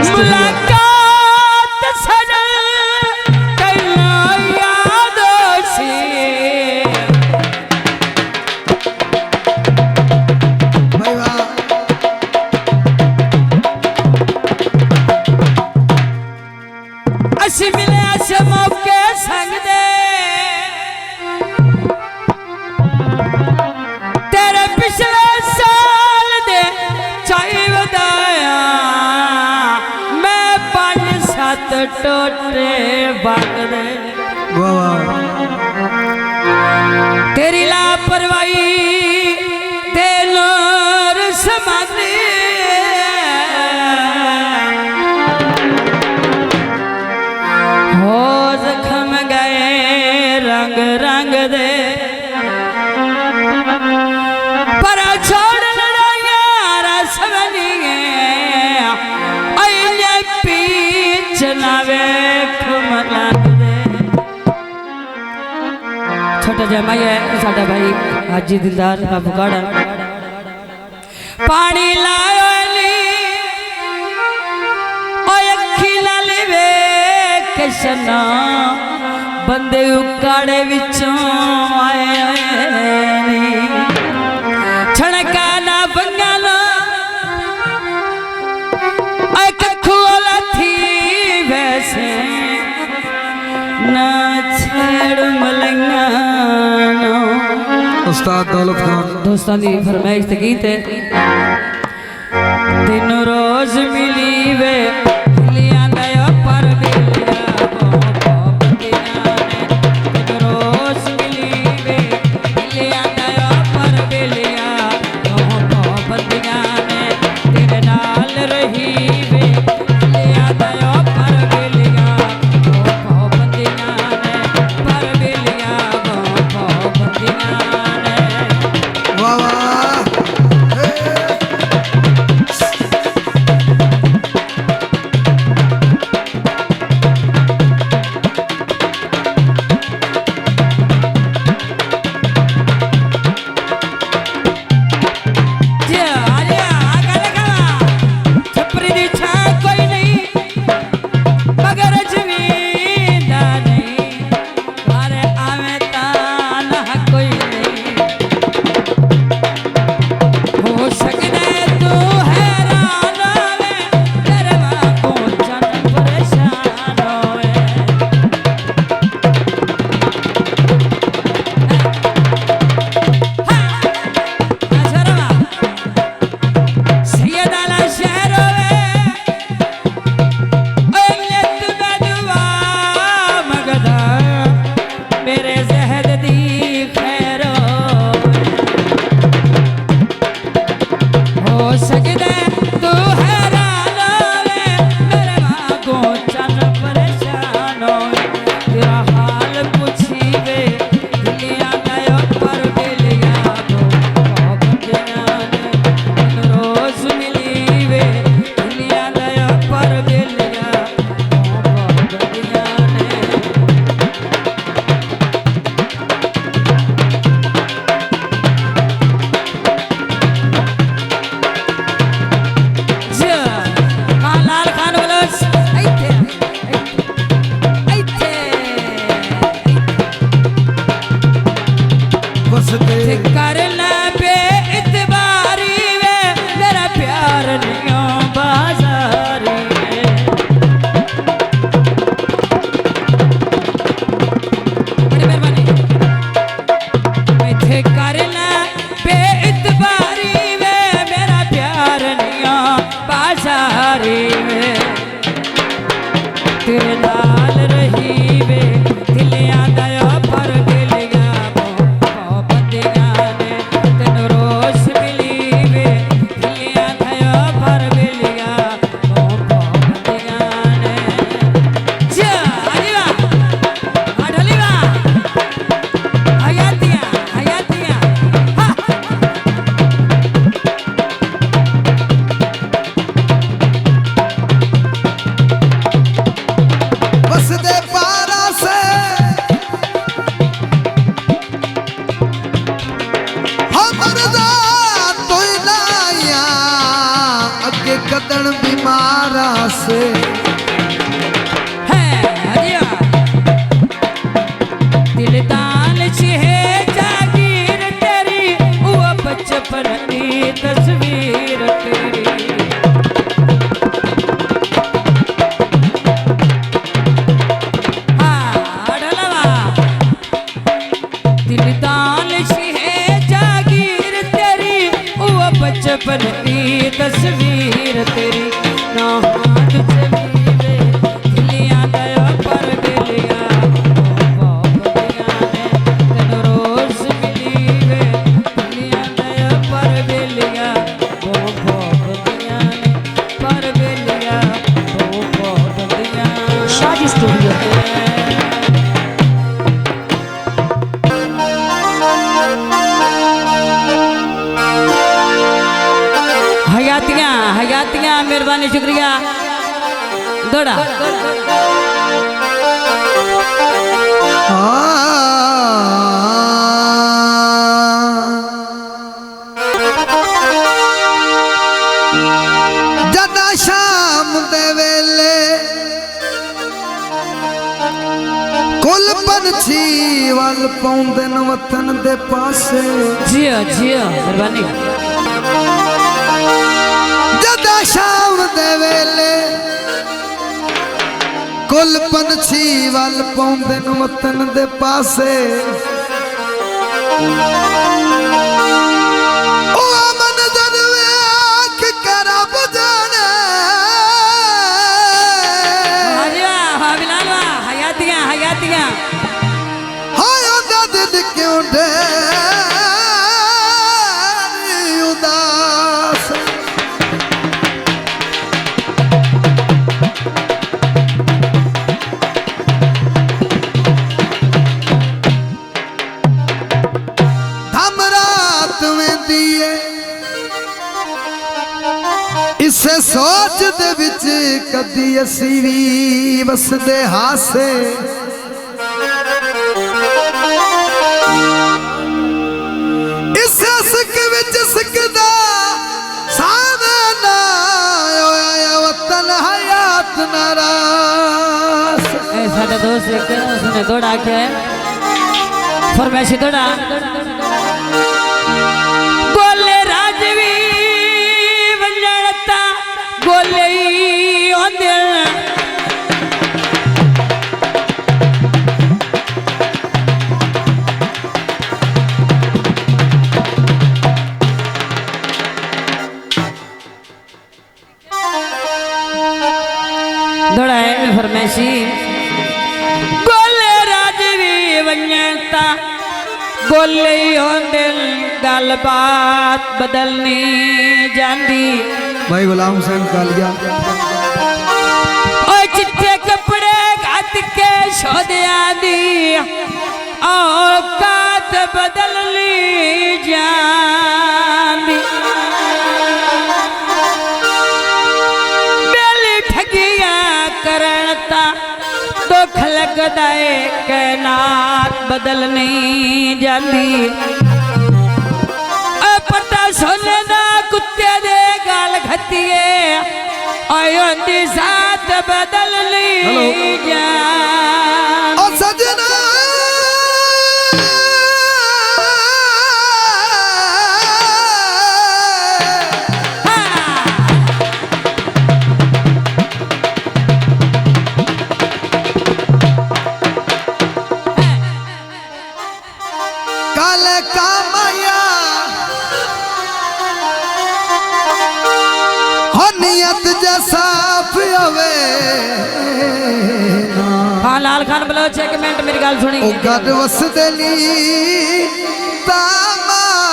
मुलाकात सजल कइलो यादों से भाई वाह असी मिले अस मौके संग दे तेरे पिछले साल दे चाई वधाया मैं 5-7 टोटे बन दे वाह वाह तेरी लापरवाही ते नूर समाने हो जख्म गए रंग रंग दे पर छोड़ लड़ाइया रस बनिए अइले पीछ ना वेख मलंग दे छोटा जमाई है साडा भाई हाजी दिलदार बाबू गाड़ा पानी लायो ली ओए अखी लाल वे किसना बंदे उकाड़े विचों आए नी छणका ना बंगाला ओए कखू वाला थी वैसे ना छेड़ मलंगा उस्ताद दौलत खान दोस्तों की फरमाइश ते गीत है दिन रोज मिली वे लिया गया पर बिलिया बंदियां ने दिन रोज मिली वे लिया गया पर बिलिया बंदियां ने तेरे नाल रही वे लिया गया पर बिलिया बंदियां ने पर बिलिया बंदियां ने वाह वाह करना पे इतबारी वे मेरा प्यार नहीं बाजारी बड़ी मेहरबानी इथे करना पे इतबारी वे मेरा प्यार नहीं बाजारी वे तेरे नाल रही वे दिलिया दया पर बस दे पार पासे है हरिया दिल दान है जागीर तेरी वो बचपन की तस्वीर तेरी हाँ डलवा दिल दान है जागीर तेरी वो बचपन की तस्वीर तेरी ना हाथ से मिले दिलियां दया पर दिलिया बाप दिया ने तन रोज मिली वे दिलियां दया पर दिलिया बाप दिया ने पर दिलिया बाप दिया शादी स्टूडियो हयातियाँ मेहरबानी शुक्रिया दौड़ा जदा शाम दे वेले कुल पंछी वल पौंदे न वतन दे पासे जियो जियो मेहरबानी जदा शाम दे वेले कुल पंछी वल पौंदे न वतन दे पासे ओ मन जद वेख कर रब जाने हाँ बिलाल हयातियाँ हयातियाँ हाय ओदा दिल क्यों डे उदास धम रात में दिए इसे सोच दे विच कदी असी भी वसदे हासे इसे सिक विच सिकदा सावे ना होया वतन हयात नारास साडा दोस्त एक उसने दौड़ा के फरमाइशी दौड़ा बोले राजवी वंजता बोले ओंदे दौड़ा है फरमाइशी बोले राजवी वंजता बोले होंदे गल बात बदलनी जांदी भाई गुलाम हुसैन कालिया ओ चिट्टे कपड़े घात के शोदिया दी औकात बदलनी जांदी बेली ठगिया करणता तो खलक दाए कैनात बदलनी जांदी पता सोने दा कुत्ते दे गाल खतिए आयो दी साथ बदलनी जान ओ सजना काले का माया नियत जैसा पियावे हाँ लाल खान बलोच एक मिनट मेरी गल सुनी ओ गद वस देली तामाया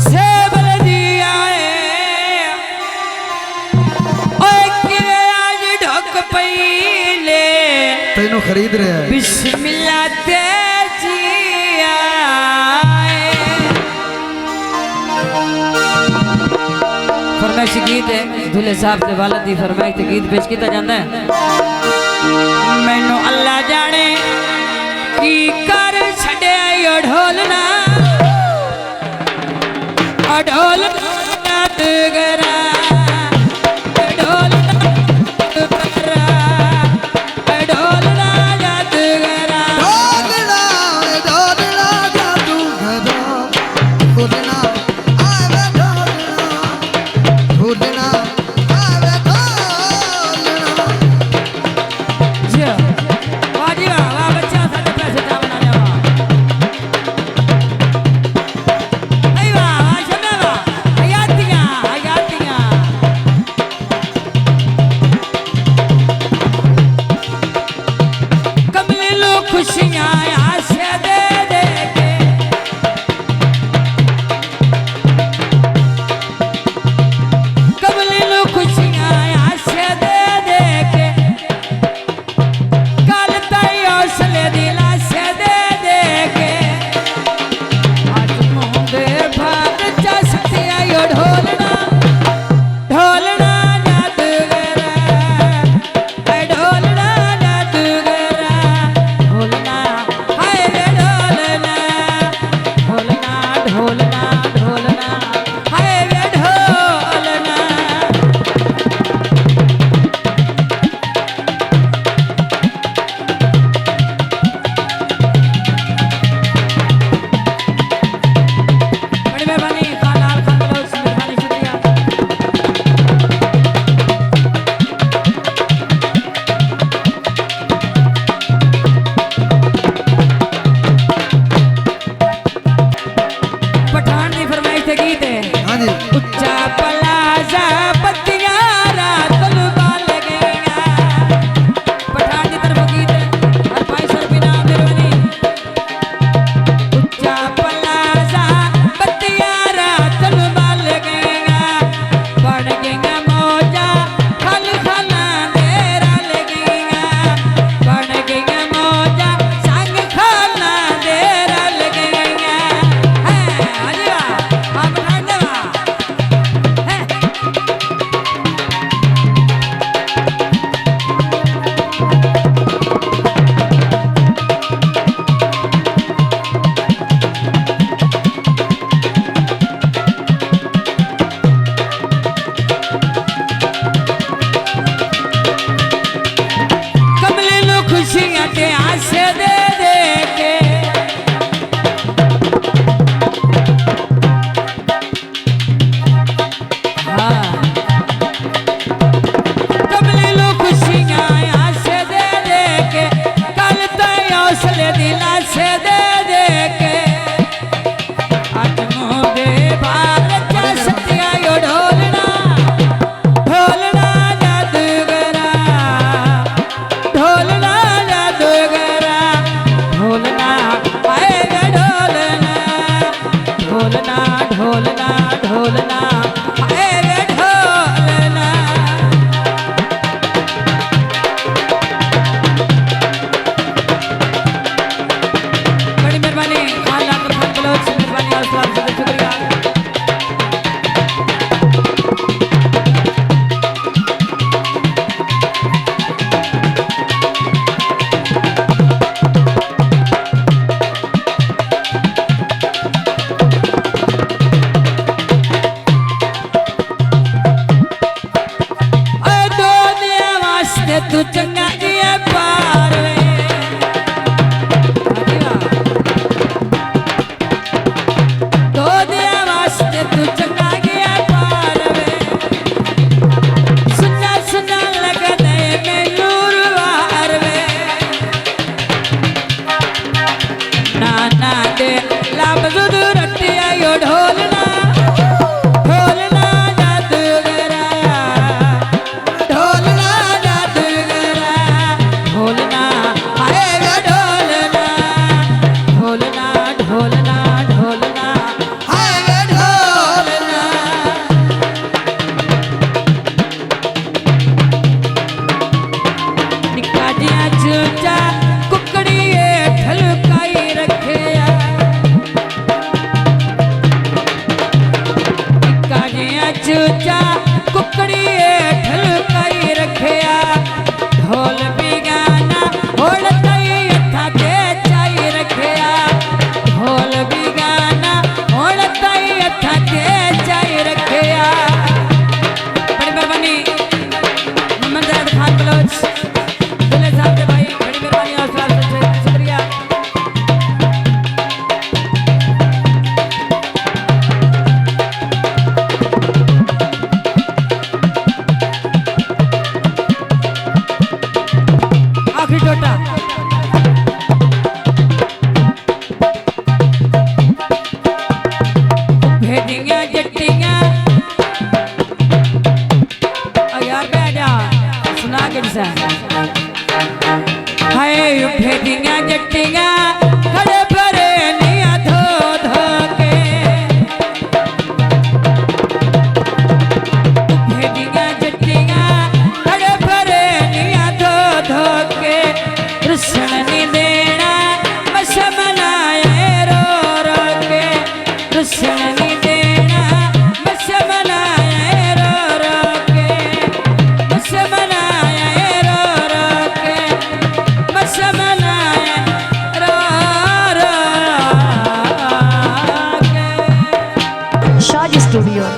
से बल दिया है ओए किवे आज ढोक पईले तेनों खरीद रहे हैं बिस्मिल्लाह ते जिया फरमाइश गीत है दूल्हे साहब से वालद दी फरमाइश ते गीत पेश किया जाता है मैनू अल्लाह जाने की कर छड़े ढोलना ढोलना गरा ढूलना आवे ढोलना। जी वाह जी वाह वाह बच्चा साडे पैसे जा बना लिया वाह आई वाह वाह शमे वाह हयातियां हयातियां कमले लो खुशियां आशा दे दे के कमले लो खुशियां आशा दे दे के कल तई हौसले दी लाशा दे दे के आज मुंदे भाग चा सतिया यो ढोलना ढोलना जादूगरा ऐ ढोलना जादूगरा ढोलना हाय रे ढोलना ढोलना ढोलना ढोलना हाय रे ढोलना बड़ी मेहरबानी खान लाल खान बलोच मेहरबानी शुक्रिया पठान दी फरमाइश ते गीत है हाँ जी उच्चा पलाजा बत्तियां रात बाल गईया पठान की तरफ गीत है और भाई सर बिना मेहरबानी उच्चा पलाजा बत्तियां रात बाल गईया बन गईया मौजा खल खला देरा लगीया बन गईया मौजा संग खला देरा लगीया है अजी वाह हम पठान दे वाह है कमले लो खुशियां ते आशा दे दे के हाँ कमले लो खुशियां आशा दे दे के कल तई हौसले दी लाशा दे दे के आज मुंदे भाग चा सतिया यो ढोलना ढोलना जादूगरा ढोलना जादूगरा ढोलना आए गे ढोलना ढोलना ढोलना ढोलना आए गे ढोलना बड़ी मेहरबानी खान लाल खान बलोच मेहरबानी और सलाम से शुक्रिया ओए दुनिया वास्ते तू चंगा जिया पार वे दुनिया वास्ते तू चंगा जिया पार वे सुना सुना लगदे मैनू रुवार वे नाना दे लफ्ज़ रटिया यो ढोलना ढोलना जादूगरा ढोलना जादूगरा ढोलना हाय गे ढोलना ढोलना ढोलना ढोलना हाय गे ढोलना निक्का जिहा चूचा कुकड़ी हेठ लुकाई रखिया निक्का जिहा चूचा कुकड़ी हेठ लुकाई रखिया ढोल भी गाना होड़ तई हत्थां ते चाई रखिया ढोल भी गाना होड़ तई हत्थां ते चाई रखिया बड़ी मेहरबानी मोहम्मद जायद खान बलोच दुल्हे साहब के भाई बड़ी मेहरबानी और सलाम से शुक्रिया सा हाय भेड़िया जट्टिया खड़े भरे निया धो धो के भेड़िया जट्टिया खड़े भरे निया धो धो के कृष्ण ने देना बस मनाए रो रो के कृष्ण ने देना बस मनाए रो रो के बस मनाए रो रो के बस मनाए रो रो के Shaj Studio.